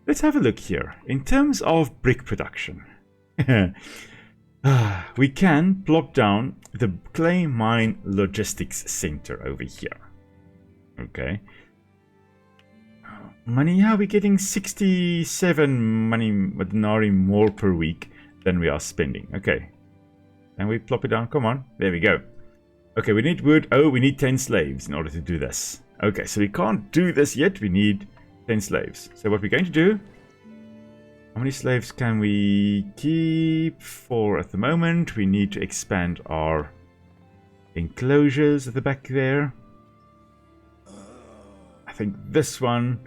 let's have a look here. In terms of brick production, we can plop down the clay mine logistics center over here. Okay. Money, yeah, we're getting 67 money denarii more per week than we are spending. Okay. And we plop it down. Come on. There we go. Okay, we need wood. Oh, we need 10 slaves in order to do this. Okay, so we can't do this yet. We need 10 slaves. So what we're going to do... How many slaves can we keep? 4 at the moment. We need to expand our enclosures at the back there. I think this one,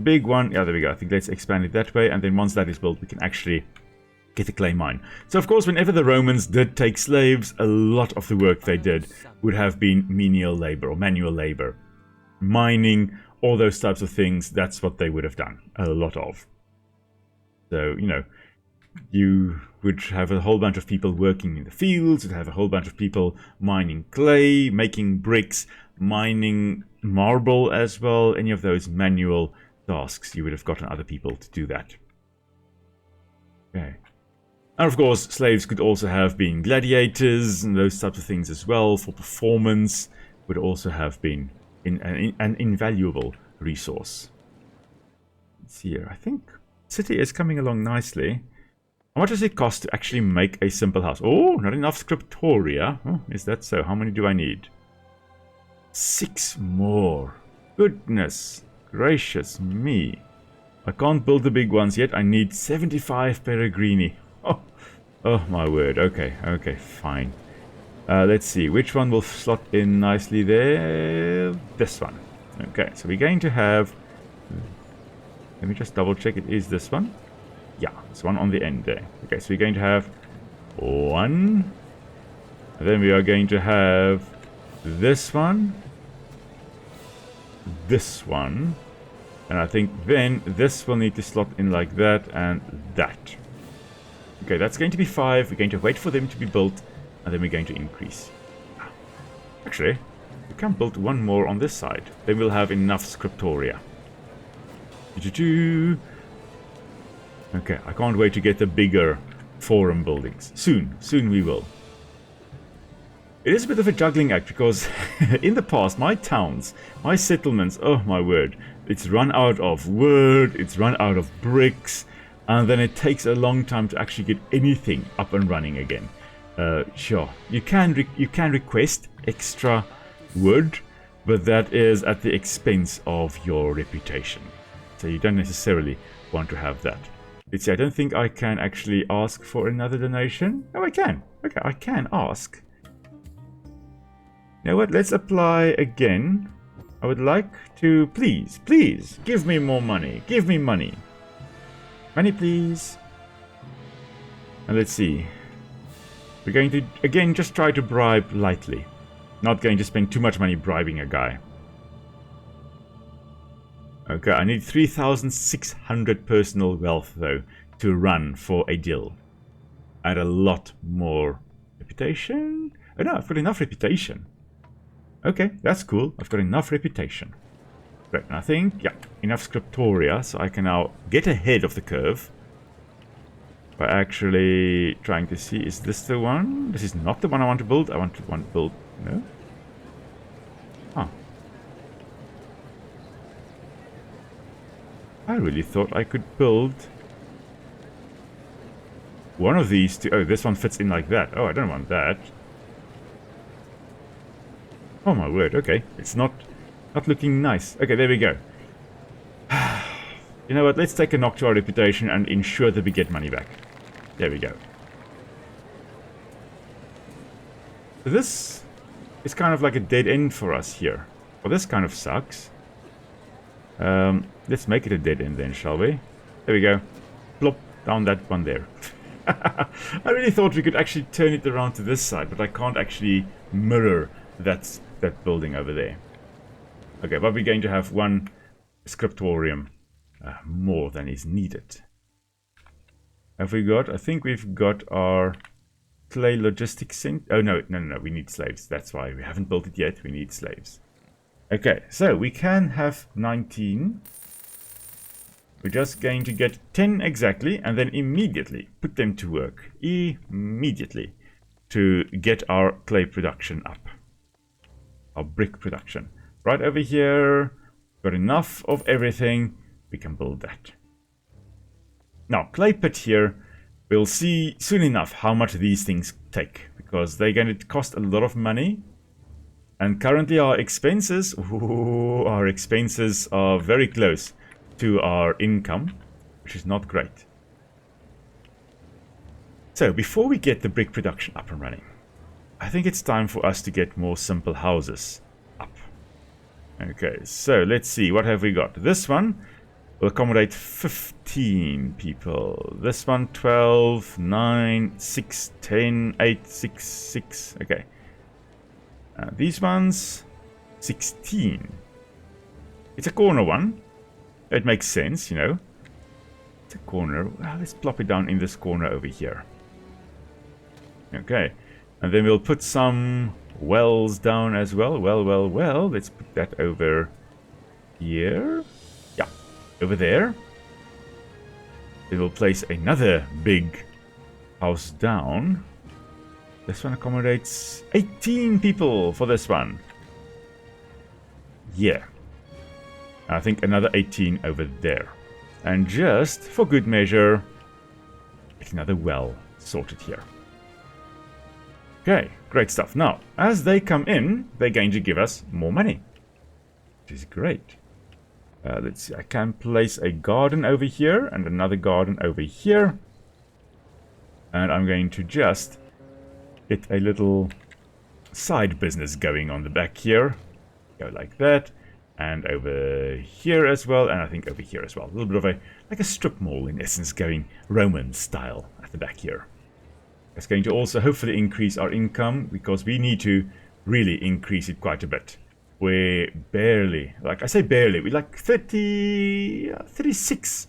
big one. Yeah, there we go. I think let's expand it that way. And then once that is built, we can actually get a clay mine. So of course, whenever the Romans did take slaves, a lot of the work they did would have been menial labor or manual labor. Mining, all those types of things, that's what they would have done. A lot of. So, you know, you would have a whole bunch of people working in the fields, you'd have a whole bunch of people mining clay, making bricks, mining marble as well. Any of those manual tasks, you would have gotten other people to do that. Okay. And of course, slaves could also have been gladiators and those types of things as well. For performance, would also have been an invaluable resource. Let's see here. I think city is coming along nicely. How much does it cost to actually make a simple house? Oh, not enough scriptoria. Oh, is that so? How many do I need? 6 more. Goodness gracious me. I can't build the big ones yet. I need 75 Peregrini. Oh my word. Okay, okay, fine. Let's see. Which one will slot in nicely there? This one. Okay, so we're going to have... Let me just double check. It is this one. Yeah, it's one on the end there. Okay, so we're going to have 1. And then we are going to have this one. This one. And I think then this will need to slot in like that and that. Okay, that's going to be 5. We're going to wait for them to be built. And then we're going to increase. Actually, we can build 1 more on this side. Then we'll have enough scriptoria. Okay, I can't wait to get the bigger forum buildings. Soon we will. It is a bit of a juggling act because in the past, my towns, my settlements, oh my word, it's run out of wood, it's run out of bricks, and then it takes a long time to actually get anything up and running again. Sure, you can request extra wood, but that is at the expense of your reputation. So you don't necessarily want to have that. Let's see, I don't think I can actually ask for another donation. Oh, I can. Okay, I can ask. You know what? Let's apply again. I would like to, please, give me more money. Give me money. Money, please. And let's see. We're going to, again, just try to bribe lightly. Not going to spend too much money bribing a guy. Okay, I need 3,600 personal wealth, though, to run for a deal. And a lot more reputation. Oh, no, I've got enough reputation. Okay, that's cool. I've got enough reputation. Right, and I think, yeah, enough scriptoria, so I can now get ahead of the curve. By actually trying to see, is this the one? This is not the one I want to build. I want to build, no? Huh. I really thought I could build one of these two. Oh, this one fits in like that. Oh, I don't want that. Oh my word, okay. It's not looking nice. Okay, there we go. You know what, let's take a knock to our reputation and ensure that we get money back. There we go. So this is kind of like a dead end for us here. Well, this kind of sucks. Let's make it a dead end then, shall we? There we go. Plop down that one there. I really thought we could actually turn it around to this side, but I can't actually mirror that building over there. Okay, but we're going to have 1 scriptorium more than is needed. Have we got? I think we've got our clay logistics center. Oh no, we need slaves. That's why we haven't built it yet. We need slaves. Okay, so we can have 19. We're just going to get 10 exactly, and then immediately put them to work. Immediately. To get our clay production up. Our brick production. Right over here. Got enough of everything. We can build that. Now, clay pit here. We'll see soon enough how much these things take. Because they're going to cost a lot of money. And currently our expenses. Ooh, our expenses are very close to our income, which is not great. So before we get the brick production up and running, I think it's time for us to get more simple houses up. Okay, so let's see, what have we got? This one will accommodate 15 people. This one 12, 9, 6, 10, 8, 6, 6. Okay. These ones 16. It's a corner one. It makes sense, you know. It's a corner. Well, let's plop it down in this corner over here. Okay. And then we'll put some wells down as well. Well. Let's put that over here. Yeah, over there. We will place another big house down. This one accommodates 18 people for this one. Yeah. I think another 18 over there. And just for good measure, get another well sorted here. Okay, great stuff. Now, as they come in, they're going to give us more money, which is great. Let's see, I can place a garden over here and another garden over here. And I'm going to just get a little side business going on the back here. Go like that. And over here as well, and I think over here as well. A little bit of like a strip mall in essence, going Roman style at the back here. It's going to also hopefully increase our income, because we need to really increase it quite a bit. We're barely, like I say barely, we're like 36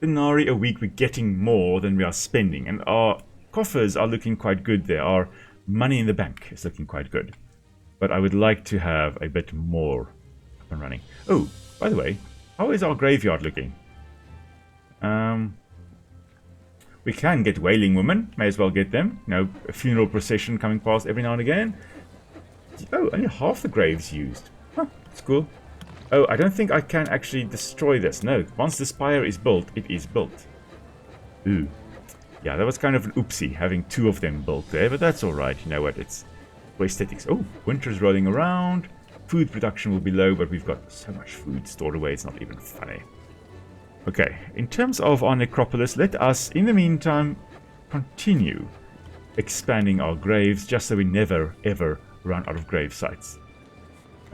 denarii a week. We're getting more than we are spending, and our coffers are looking quite good there. Our money in the bank is looking quite good. But I would like to have a bit more and running. Oh, by the way, how is our graveyard looking? We can get wailing women. May as well get them. You know, a funeral procession coming past every now and again. Oh, only half the graves used. Huh, that's cool. Oh, I don't think I can actually destroy this. No, once the spire is built, it is built. Ooh. Yeah, that was kind of an oopsie, having two of them built there, but that's alright. You know what, it's for aesthetics. Oh, winter's rolling around. Food production will be low, but we've got so much food stored away, it's not even funny. Okay, in terms of our necropolis, let us, in the meantime, continue expanding our graves, just so we never, ever run out of grave sites.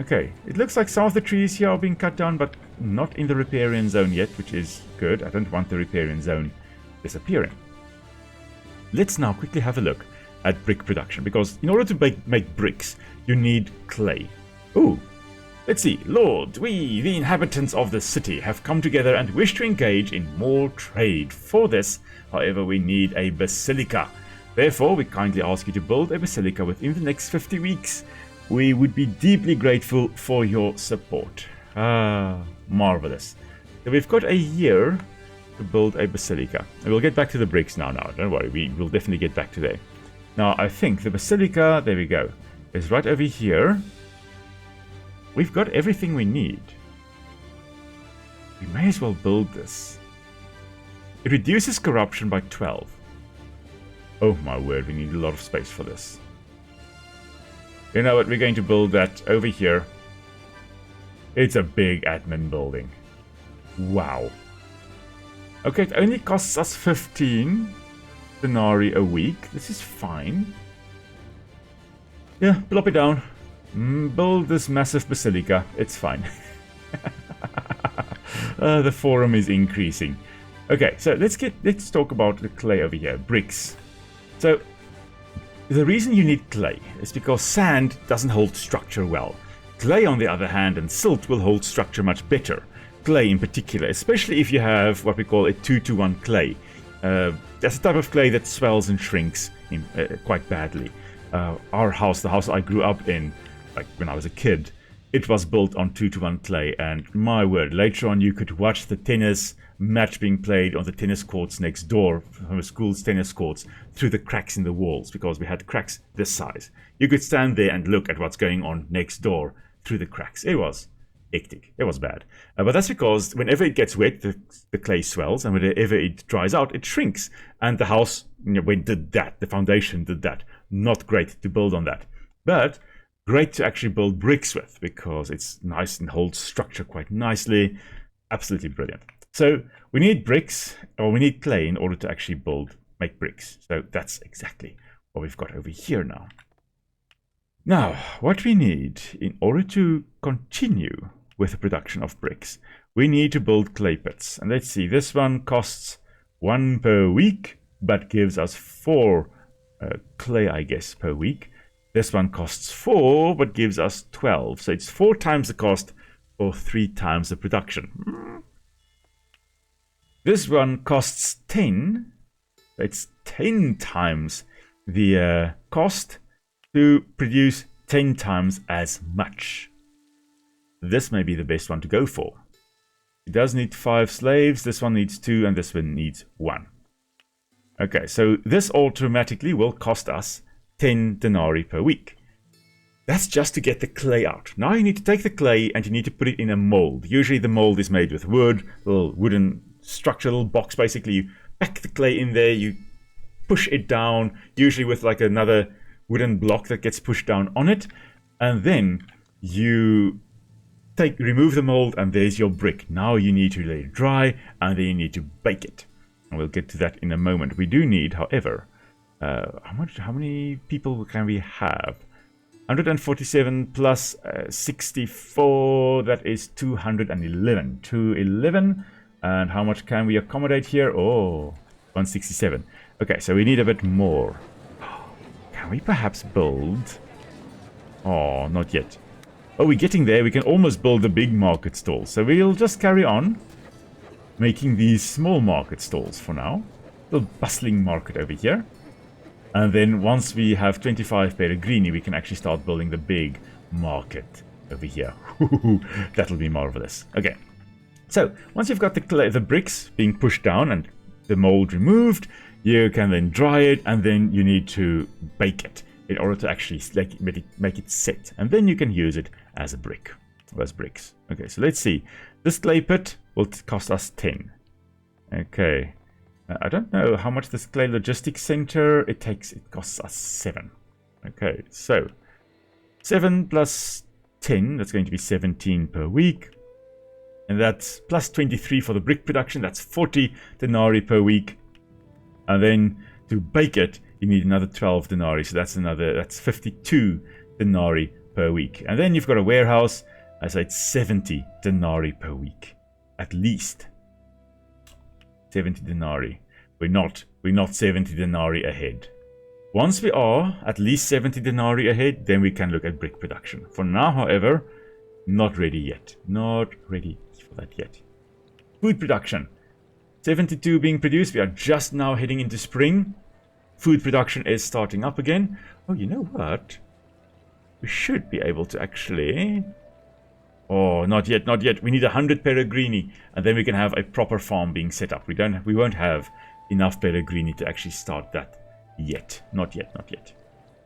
Okay, it looks like some of the trees here are being cut down, but not in the riparian zone yet, which is good. I don't want the riparian zone disappearing. Let's now quickly have a look at brick production, because in order to make bricks, you need clay. Ooh, let's see. Lord, we, the inhabitants of the city, have come together and wish to engage in more trade. For this, however, we need a basilica. Therefore, we kindly ask you to build a basilica within the next 50 weeks. We would be deeply grateful for your support. Ah, marvelous. So we've got a year to build a basilica. And we'll get back to the bricks now. Don't worry, we will definitely get back to there. Now, I think the basilica, there we go, is right over here. We've got everything we need. We may as well build this. It reduces corruption by 12. Oh my word, we need a lot of space for this. You know what, we're going to build that over here. It's a big admin building. Wow. Okay, it only costs us 15 denarii a week. This is fine. Yeah, plop it down. Build this massive basilica. It's fine. The forum is increasing. Okay, so let's talk about the clay over here. Bricks. So the reason you need clay is because sand doesn't hold structure well. Clay, on the other hand, and silt will hold structure much better. Clay in particular, especially if you have what we call a 2-to-1 clay. That's a type of clay that swells and shrinks quite badly. Our house, the house I grew up in, like when I was a kid, it was built on 2-to-1 clay, and my word, later on you could watch the tennis match being played on the tennis courts next door, from the school's tennis courts, through the cracks in the walls, because we had cracks this size. You could stand there and look at what's going on next door through the cracks. It was hectic. It was bad. But that's because whenever it gets wet, the clay swells, and whenever it dries out, it shrinks. And the house did that. The foundation did that. Not great to build on that. But great to actually build bricks with, because it's nice and holds structure quite nicely. Absolutely brilliant. So we need bricks, or we need clay in order to actually make bricks. So that's exactly what we've got over here now. Now, what we need in order to continue with the production of bricks, we need to build clay pits. And let's see, this one costs 1 per week, but gives us 4 clay, I guess, per week. This one costs 4, but gives us 12. So it's 4 times the cost for 3 times the production. This one costs 10. It's 10 times the cost to produce 10 times as much. This may be the best one to go for. It does need 5 slaves. This one needs 2, and this one needs 1. Okay, so this automatically will cost us 10 denarii per week. That's just to get the clay out. Now you need to take the clay and you need to put it in a mold. Usually the mold is made with wood, a little wooden structure, little box. Basically, you pack the clay in there, you push it down, usually with like another wooden block that gets pushed down on it, and then you remove the mold, and there's your brick. Now you need to let it dry, and then you need to bake it. And we'll get to that in a moment. We do need, however, how many people can we have? 147 plus 64, that is 211. 211. And how much can we accommodate here? Oh, 167. Okay, so we need a bit more. Can we perhaps build? Oh, not yet. Oh, we're getting there. We can almost build a big market stall. So we'll just carry on making these small market stalls for now. A little bustling market over here. And then once we have 25 Peregrini, we can actually start building the big market over here. That'll be marvelous. Okay. So once you've got the bricks being pushed down and the mold removed, you can then dry it, and then you need to bake it in order to actually make it set. And then you can use it as a brick, or as bricks. Okay, so let's see. This clay pit will cost us 10. Okay. I don't know how much this clay logistics center it costs us 7. Okay, so 7 plus 10, that's going to be 17 per week. And that's plus 23 for the brick production, that's 40 denarii per week. And then to bake it, you need another 12 denarii, so that's 52 denarii per week. And then you've got a warehouse, I said 70 denarii per week, at least. 70 denarii. We're not 70 denarii ahead. Once we are at least 70 denarii ahead, then we can look at brick production. For now, however, not ready yet. Not ready for that yet. Food production. 72 being produced. We are just now heading into spring. Food production is starting up again. Oh, you know what? We should be able to actually... Oh, not yet, not yet. We need 100 Peregrini, and then we can have a proper farm being set up. We won't have enough Peregrini to actually start that yet. Not yet, not yet.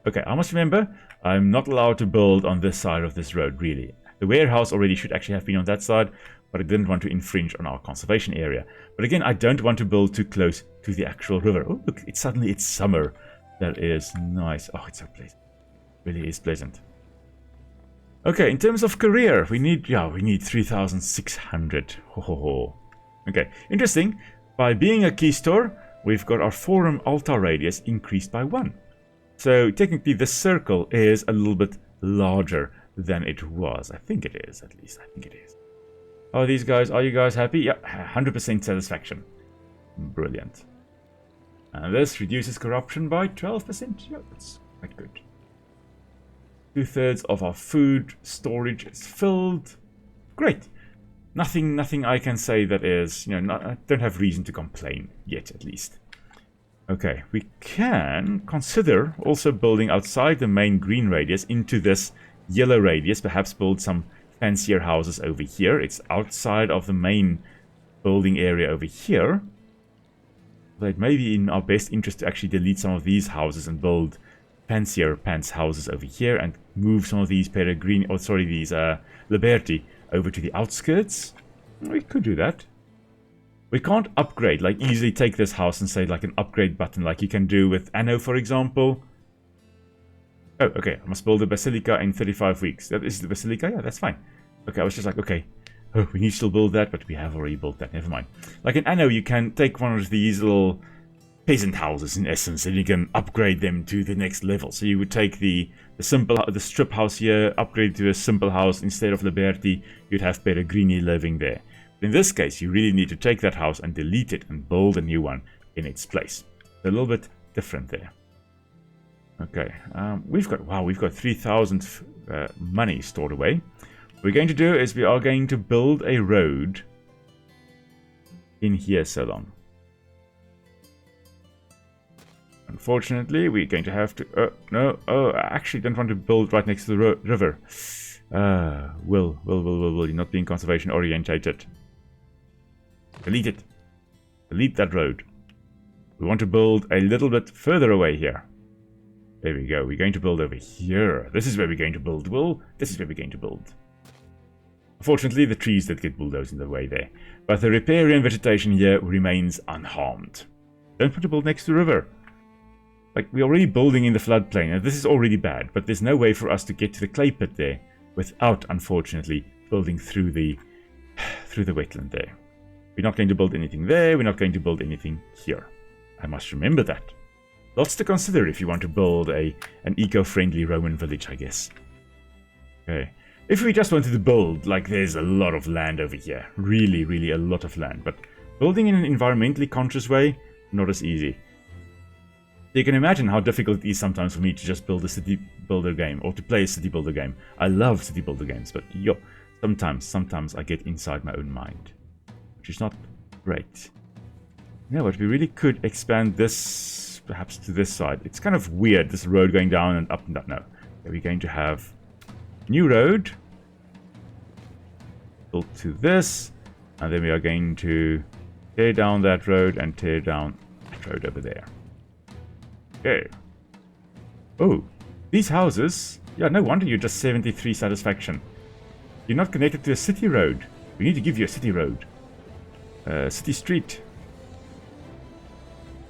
Okay, I must remember, I'm not allowed to build on this side of this road, really. The warehouse already should actually have been on that side, but I didn't want to infringe on our conservation area. But again, I don't want to build too close to the actual river. Oh, look, suddenly it's summer. That is nice. Oh, it's so pleasant. Really is pleasant. Okay, in terms of career, we need 3,600. Ho ho ho. Okay, interesting. By being a key store, we've got our forum altar radius increased by 1. So technically this circle is a little bit larger than it was. I think it is, at least. I think it is. Are you guys happy? Yeah, 100% satisfaction. Brilliant. And this reduces corruption by 12%. Yeah, that's quite good. 2/3 of our food storage is filled. Great. Nothing I can say that is, I don't have reason to complain yet, at least. Okay, we can consider also building outside the main green radius into this yellow radius, perhaps build some fancier houses over here. It's outside of the main building area over here. But it may be in our best interest to actually delete some of these houses and build fancier pants houses over here and move some of these these Liberty over to the outskirts. We could do that. We can't upgrade, like easily take this house and say like an upgrade button like you can do with Anno, for example. Oh, okay, I must build a basilica in 35 weeks. That is the basilica? Yeah, that's fine. Okay, I was just like, okay, oh, we need to still build that, but we have already built that, never mind. Like in Anno, you can take one of these little peasant houses in essence, and you can upgrade them to the next level. So you would take the strip house here, upgrade it to a simple house. Instead of Liberty, you'd have Peregrini living there. But in this case, you really need to take that house and delete it and build a new one in its place. A little bit different there. Okay, we've got 3,000 money stored away. What we're going to do is we are going to build a road in here so long. Unfortunately, we're going to have to... I actually don't want to build right next to the river. Will, you're not being conservation orientated. Delete it. Delete that road. We want to build a little bit further away here. There we go. We're going to build over here. This is where we're going to build, Will. This is where we're going to build. Unfortunately, the trees that get bulldozed in the way there. But the riparian vegetation here remains unharmed. Don't want to build next to the river. Like, we're already building in the floodplain, and this is already bad, but there's no way for us to get to the clay pit there without, unfortunately, building through the wetland there. We're not going to build anything there, we're not going to build anything here. I must remember that. Lots to consider if you want to build an eco-friendly Roman village, I guess. Okay. If we just wanted to build, like, there's a lot of land over here. Really, really a lot of land. But building in an environmentally conscious way, not as easy. You can imagine how difficult it is sometimes for me to just build a city builder game, or to play a city builder game. I love city builder games, but sometimes I get inside my own mind. Which is not great. Yeah, but we really could expand this, perhaps to this side. It's kind of weird, this road going down and up and down. No, we're going to have new road built to this, and then we are going to tear down that road and tear down that road over there. Okay. Oh, these houses. Yeah, no wonder you're just 73 satisfaction. You're not connected to a city road. We need to give you a city road. City street.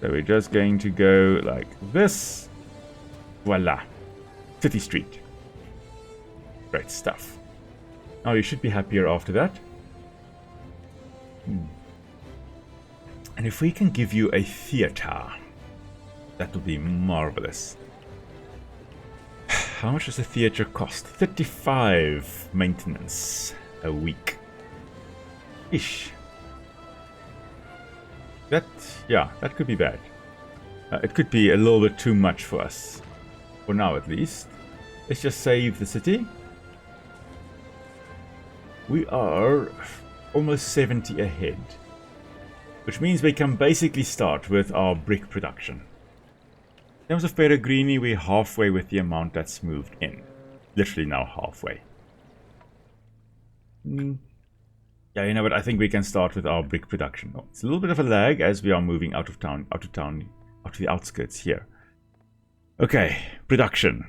So we're just going to go like this. Voila. City street. Great stuff. Now you should be happier after that. And if we can give you a theater, that would be marvelous. How much does a theater cost? 35 maintenance a week. Ish. That could be bad. It could be a little bit too much for us. For now, at least. Let's just save the city. We are almost 70 ahead. Which means we can basically start with our brick production. In terms of Peregrini, we're halfway with the amount that's moved in. Literally now halfway. Yeah, you know what? I think we can start with our brick production. Oh, it's a little bit of a lag as we are moving out of the outskirts here. Okay, production.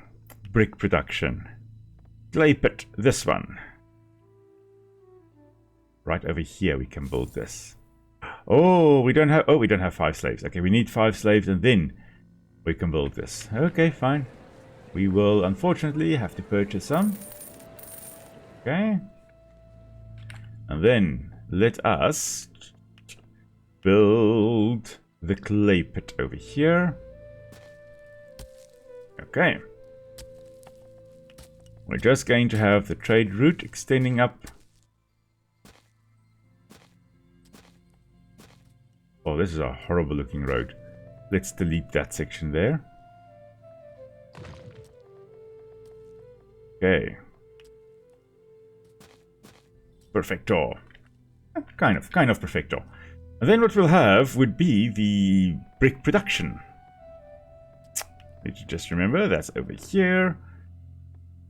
Brick production. Clay pit, this one. Right over here we can build this. Oh, we don't have 5 slaves. Okay, we need 5 slaves and then we can build this. Okay, fine. We will unfortunately have to purchase some. Okay. And then let us build the clay pit over here. Okay. We're just going to have the trade route extending up. Oh, this is a horrible looking road. Let's delete that section there. Okay. Perfecto. Kind of perfecto. And then what we'll have would be the brick production. Did you just remember? That's over here.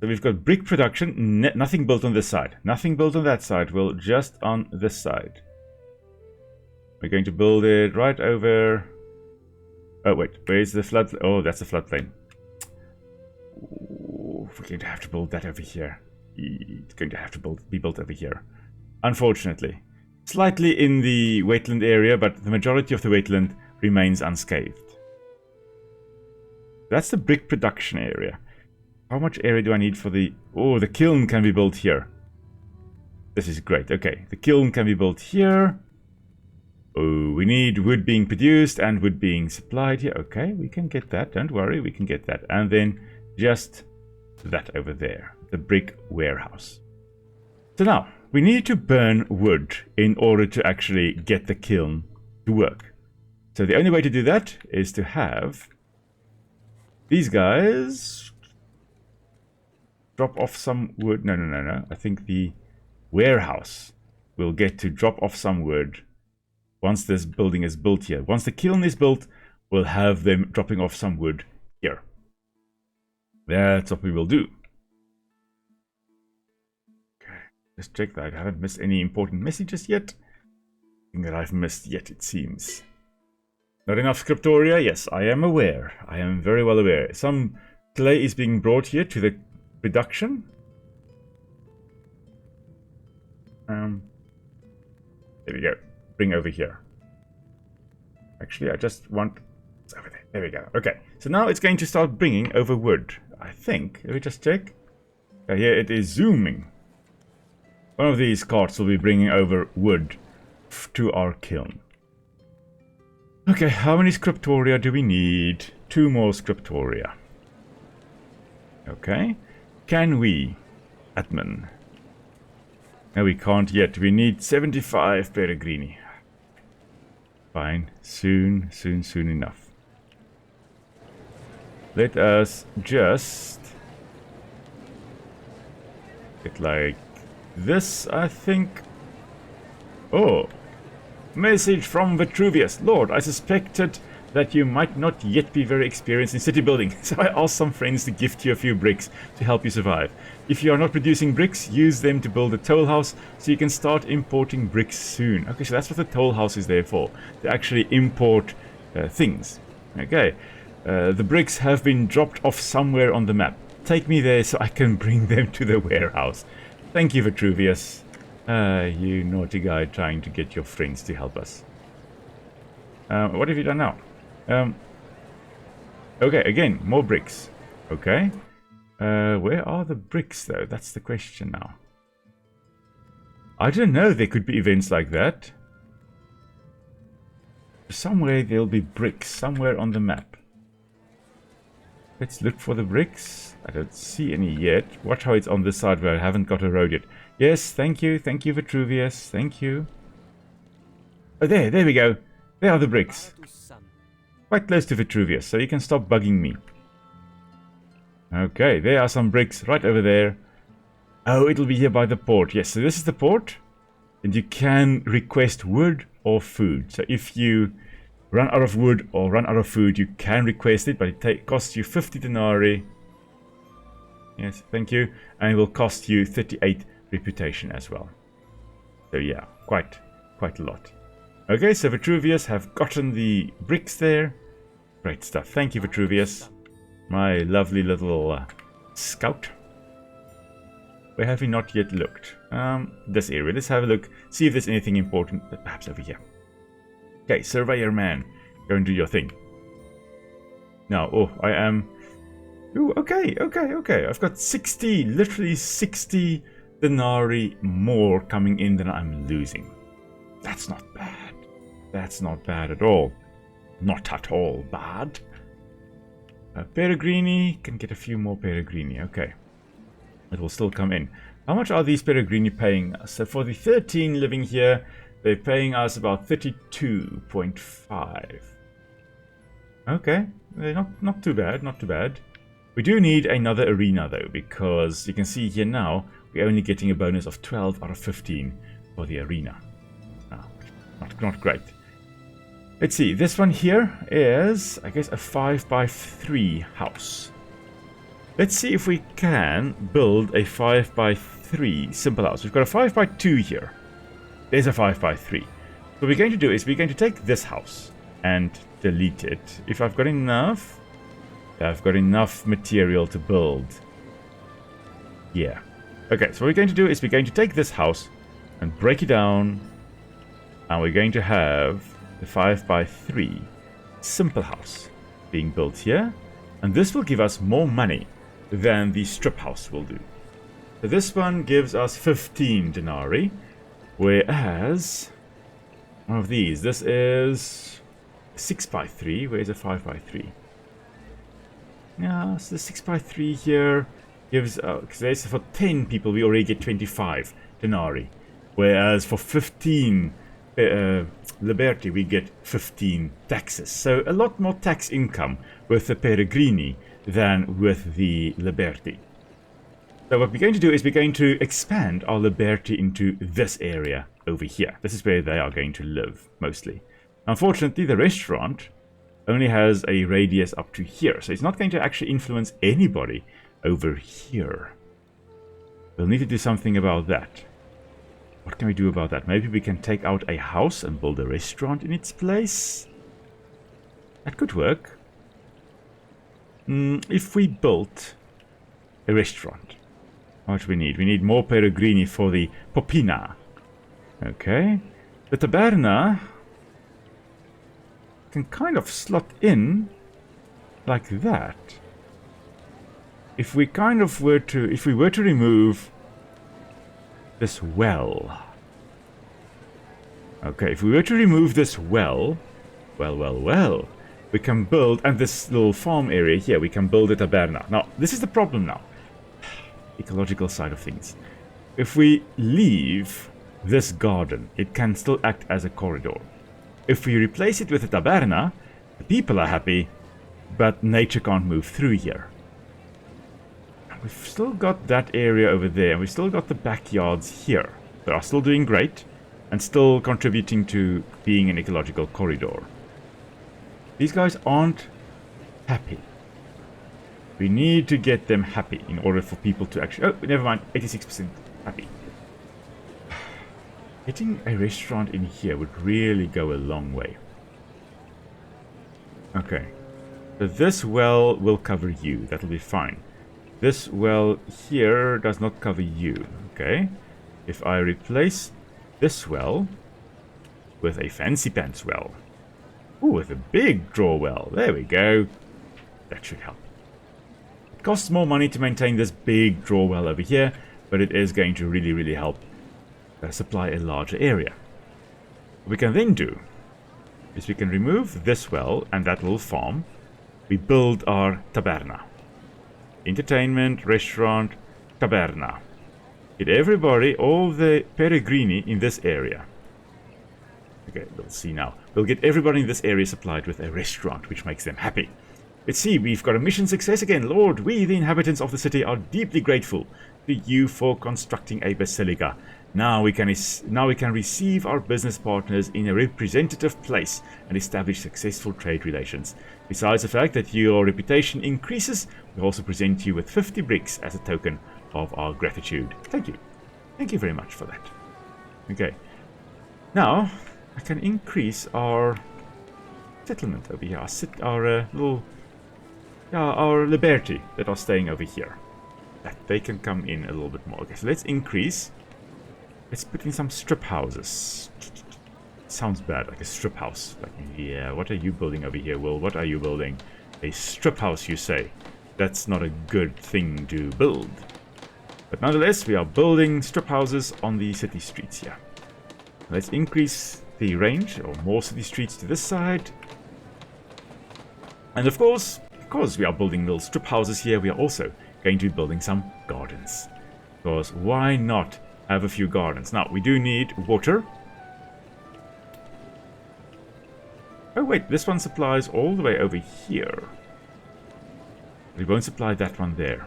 So we've got brick production. Nothing built on this side. Nothing built on that side. Well, just on this side. We're going to build it right over... Oh, wait. Where's the flood? Oh, that's the floodplain. Ooh, we're going to have to build that over here. It's going to have to be built over here. Unfortunately. Slightly in the wetland area, but the majority of the wetland remains unscathed. That's the brick production area. How much area do I need for the... Oh, the kiln can be built here. This is great. Okay, the kiln can be built here. Oh, we need wood being produced and wood being supplied here. Okay, we can get that. Don't worry, we can get that. And then just that over there. The brick warehouse. So now, we need to burn wood in order to actually get the kiln to work. So the only way to do that is to have these guys drop off some wood. No. I think the warehouse will get to drop off some wood once this building is built here. Once the kiln is built, we'll have them dropping off some wood here. That's what we will do. Okay, just check that I haven't missed any important messages yet. Nothing that I've missed yet, it seems. Not enough scriptoria? Yes, I am aware. I am very well aware. Some clay is being brought here to the production. There we go. Bring over here. Actually, I just want... It's over there. There we go. Okay, so now it's going to start bringing over wood. I think. Let me just check. Here it is zooming. One of these carts will be bringing over wood to our kiln. Okay, how many scriptoria do we need? 2 more scriptoria. Okay. Can we, admin? No, we can't yet. We need 75 peregrini. Fine. Soon enough. Let us just get like this, I think. Oh. Message from Vitruvius. Lord, I suspected that you might not yet be very experienced in city building, so I asked some friends to gift you a few bricks to help you survive. If you are not producing bricks, use them to build a toll house so you can start importing bricks soon. Okay, so that's what the toll house is there for, to actually import things. Okay, the bricks have been dropped off somewhere on the map. Take me there so I can bring them to the warehouse. Thank you, Vitruvius. You naughty guy trying to get your friends to help us. What have you done now? Okay, again, more bricks. Okay. Where are the bricks, though? That's the question now. I don't know. There could be events like that. Somewhere there'll be bricks. Somewhere on the map. Let's look for the bricks. I don't see any yet. Watch how it's on this side where I haven't got a road yet. Yes, thank you. Thank you, Vitruvius. Thank you. Oh, there we go. There are the bricks. Quite close to Vitruvius, so you can stop bugging me. Okay, there are some bricks right over there. Oh, it'll be here by the port. Yes, so this is the port. And you can request wood or food. So if you run out of wood or run out of food, you can request it, but it costs you 50 denarii. Yes, thank you. And it will cost you 38 reputation as well. So yeah, quite a lot. Okay, so Vitruvius have gotten the bricks there. Great stuff. Thank you, Vitruvius. My lovely little scout. Where have we not yet looked? This area. Let's have a look. See if there's anything important. Perhaps over here. Okay, Surveyor Man. Go and do your thing. Now, oh, I am... Ooh, okay. I've got 60, literally 60 denarii more coming in than I'm losing. That's not bad. That's not bad at all. Not at all bad. Peregrini. Can get a few more Peregrini. Okay. It will still come in. How much are these Peregrini paying us? So for the 13 living here, they're paying us about 32.5. Okay. Not too bad. Not too bad. We do need another arena though, because you can see here now, we're only getting a bonus of 12 out of 15 for the arena. Not great. Let's see, this one here is, I guess, a 5x3 house. Let's see if we can build a 5x3 simple house. We've got a 5x2 here. There's a 5x3. What we're going to do is we're going to take this house and delete it. If I've got enough, I've got enough material to build. Yeah. Okay, so what we're going to do is we're going to take this house and break it down, and we're going to have the 5x3 simple house being built here, and this will give us more money than the strip house will do. So this one gives us 15 denarii, whereas one of these, this is 6x3. Where's a 5x3? Yeah, so the 6x3 here gives, because for 10 people we already get 25 denarii, whereas for 15 Liberty we get 15 taxes. So a lot more tax income with the Peregrini than with the Liberty. So what we're going to do is we're going to expand our Liberty into this area over here. This is where they are going to live, mostly. Unfortunately, the restaurant only has a radius up to here, so it's not going to actually influence anybody over here. We'll need to do something about that. What can we do about that? Maybe we can take out a house and build a restaurant in its place? That could work. If we built a restaurant, what do we need? We need more Peregrini for the Popina. Okay. The Taberna can kind of slot in like that. If we were to remove this well. Okay, if we were to remove this well, we can build, and this little farm area here, we can build a taberna. Now, this is the problem now. Ecological side of things. If we leave this garden, it can still act as a corridor. If we replace it with a taberna, the people are happy, but nature can't move through here. We've still got that area over there, and we've still got the backyards here. They are still doing great, and still contributing to being an ecological corridor. These guys aren't happy. We need to get them happy in order for people to actually... Oh, never mind, 86% happy. Getting a restaurant in here would really go a long way. Okay. So this well will cover you. That'll be fine. This well here does not cover you. Okay. If I replace this well with a fancy pants well. Ooh, with a big draw well. There we go. That should help. It costs more money to maintain this big draw well over here, but it is going to really, really help supply a larger area. What we can then do is we can remove this well and that little farm. We build our taberna. Entertainment, restaurant, taberna. Get everybody, all the Peregrini in this area. Okay, we'll see now. We'll get everybody in this area supplied with a restaurant, which makes them happy. Let's see, we've got a mission success again. Lord, we, the inhabitants of the city, are deeply grateful to you for constructing a basilica. Now we can receive our business partners in a representative place and establish successful trade relations. Besides the fact that your reputation increases, we also present you with 50 bricks as a token of our gratitude. Thank you. Thank you very much for that. Okay. Now, I can increase our settlement over here. Our liberty that are staying over here. That they can come in a little bit more. Okay, so let's increase. Let's put in some strip houses. Sounds bad, like a strip house. Like, yeah, what are you building over here, Will? What are you building? A strip house, you say? That's not a good thing to build. But nonetheless, we are building strip houses on the city streets here. Let's increase the range, or more city streets to this side. And of course, because we are building little strip houses here, we are also going to be building some gardens. Because why not have a few gardens? Now, we do need water. Oh wait, this one supplies all the way over here. We won't supply that one there.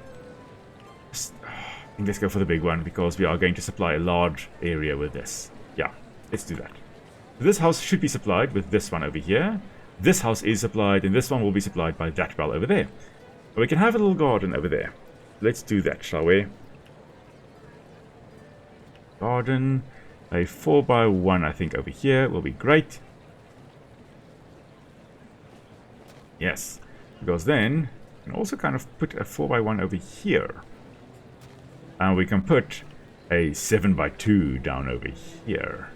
I think let's go for the big one, because we are going to supply a large area with this. Yeah, let's do that. This house should be supplied with this one over here. This house is supplied, and this one will be supplied by that well over there. But we can have a little garden over there. Let's do that, shall we? Garden. A 4x1, I think, over here will be great. Yes, because then we can also kind of put a 4x1 over here. And we can put a 7x2 down over here.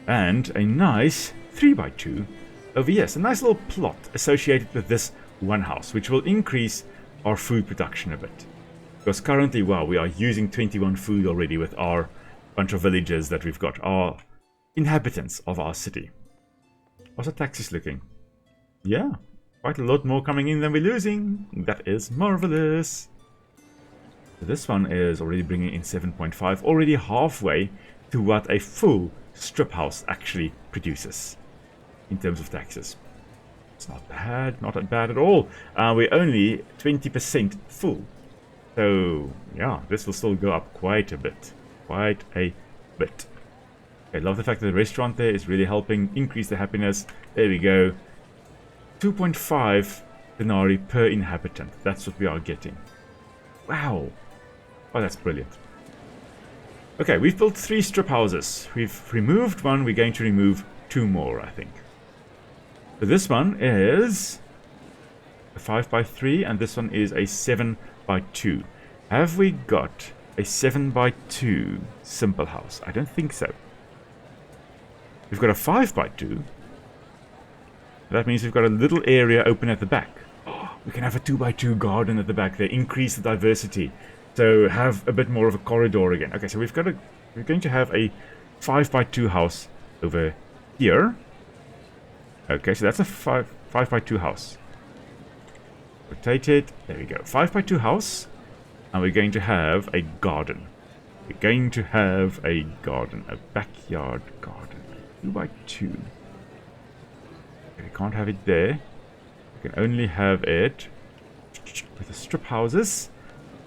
And a nice 3x2 over here. So a nice little plot associated with this one house, which will increase our food production a bit. Because currently, wow, we are using 21 food already with our bunch of villagers that we've got, our inhabitants of our city. How's the taxes looking? Yeah, quite a lot more coming in than we're losing. That is marvelous. So this one is already bringing in 7.5, already halfway to what a full strip house actually produces in terms of taxes. It's not bad, not that bad at all. We're only 20% full. So, yeah, this will still go up quite a bit. Quite a bit. I love the fact that the restaurant there is really helping increase the happiness. There we go. 2.5 denarii per inhabitant. That's what we are getting. Wow. Oh, that's brilliant. Okay, we've built 3 strip houses. We've removed one. We're going to remove 2 more, I think. So this one is a 5x3 and this one is a 7x2. Have we got a 7x2 simple house? I don't think so. We've got a 5x2. That means we've got a little area open at the back. Oh, we can have a 2x2 garden at the back there. Increase the diversity. So have a bit more of a corridor again. Okay, so we're going to have a 5x2 house over here. Okay, so that's a 5x2 house. Rotate it. There we go. 5x2 house. And we're going to have a garden. We're going to have a garden. A backyard garden. 2x2. We can't have it there. We can only have it with the strip houses.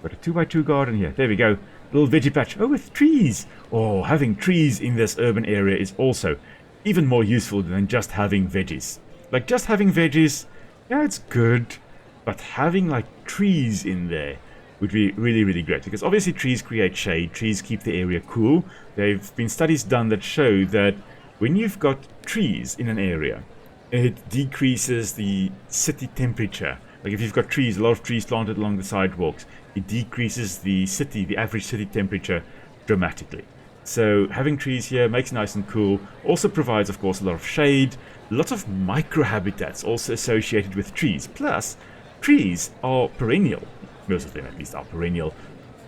Got a 2x2 garden here. There we go. Little veggie patch. Oh, with trees. Oh, having trees in this urban area is also even more useful than just having veggies. Like, just having veggies, yeah, it's good. But having, like, trees in there would be really, really great. Because obviously trees create shade. Trees keep the area cool. There have been studies done that show that when you've got trees in an area, it decreases the city temperature. Like if you've got trees, a lot of trees planted along the sidewalks, it decreases the average city temperature dramatically. So having trees here makes it nice and cool. Also provides, of course, a lot of shade. Lots of microhabitats also associated with trees. Plus, trees are perennial. Most of them at least are perennial.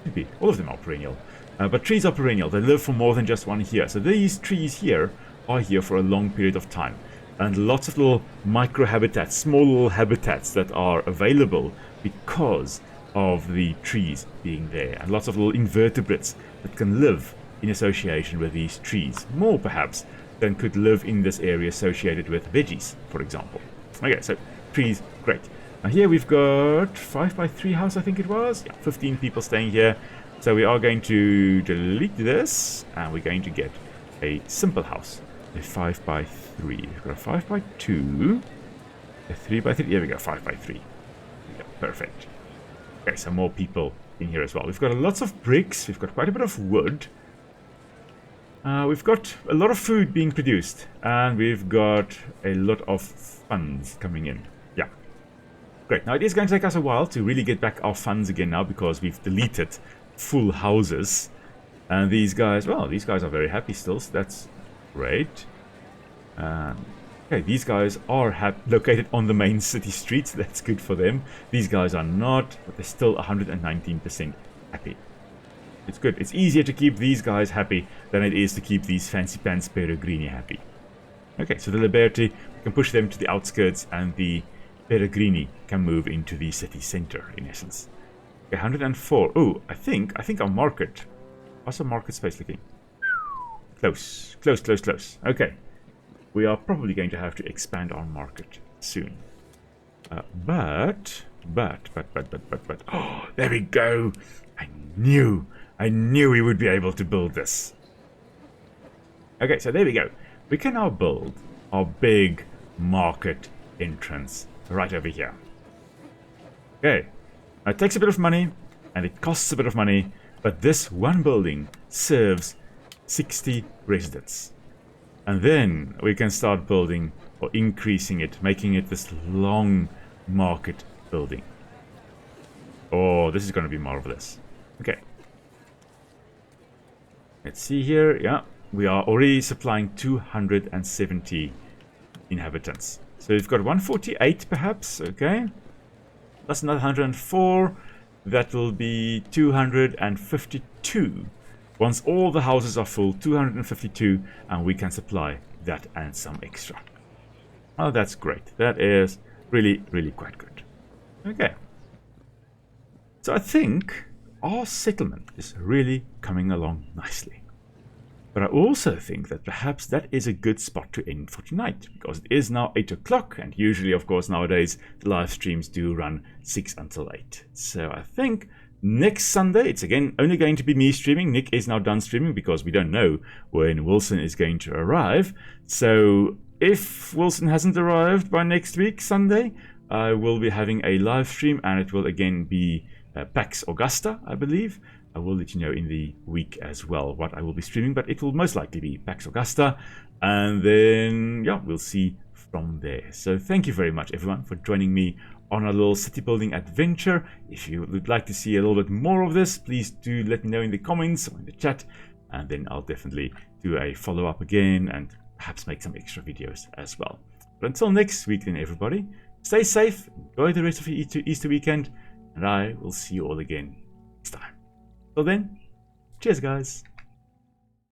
Maybe all of them are perennial. But trees are perennial. They live for more than just 1 year. So these trees here are here for a long period of time. And lots of little microhabitats, small little habitats that are available because of the trees being there. And lots of little invertebrates that can live in association with these trees. More perhaps than could live in this area associated with veggies, for example. Okay, so trees, great. Now here we've got 5x3 house, I think it was. Yeah, 15 people staying here. So we are going to delete this and we're going to get a simple house. A 5x3. We've got a 5x2. A 3x3. Here we go, 5x3. Yeah, perfect. Okay, some more people in here as well. We've got lots of bricks. We've got quite a bit of wood. We've got a lot of food being produced. And we've got a lot of funds coming in. Yeah. Great. Now it is going to take us a while to really get back our funds again now because we've deleted full houses. And these guys, well, these guys are very happy still, so that's great. Okay, these guys are located on the main city streets. That's good for them. These guys are not, but they're still 119% happy. It's good. It's easier to keep these guys happy than it is to keep these fancy pants Peregrini happy. Okay, so the Liberty, we can push them to the outskirts, and the Peregrini can move into the city center, in essence. Okay, 104. Oh, I think our market. How's our market space looking? Close. Okay. We are probably going to have to expand our market soon. But. Oh, there we go. I knew we would be able to build this. Okay, so there we go. We can now build our big market entrance right over here. Okay. Now, it takes a bit of money, and it costs a bit of money, but this one building serves 60 residents. And then we can start building or increasing it, making it this long market building. Oh, this is going to be marvelous. Okay. Let's see here. Yeah, we are already supplying 270 inhabitants. So we've got 148 perhaps, okay. Plus another 104. That will be 252. Once all the houses are full, 252, and we can supply that and some extra. Oh, that's great. That is really, really quite good. Okay. So I think our settlement is really coming along nicely. But I also think that perhaps that is a good spot to end for tonight, because it is now 8 o'clock, and usually, of course, nowadays, the live streams do run 6 until 8. So I think next Sunday, it's again only going to be me streaming. Nick is now done streaming because we don't know when Wilson is going to arrive. So if Wilson hasn't arrived by next week, Sunday, I will be having a live stream, and it will again be Pax Augusta, I believe. I will let you know in the week as well what I will be streaming, but it will most likely be Pax Augusta. And then, yeah, we'll see from there. So thank you very much, everyone, for joining me on a little city building adventure. If you would like to see a little bit more of this, please do let me know in the comments or in the chat. And then I'll definitely do a follow-up again and perhaps make some extra videos as well. But until next week then, everybody, stay safe, enjoy the rest of your Easter weekend, and I will see you all again next time. Till then, cheers guys.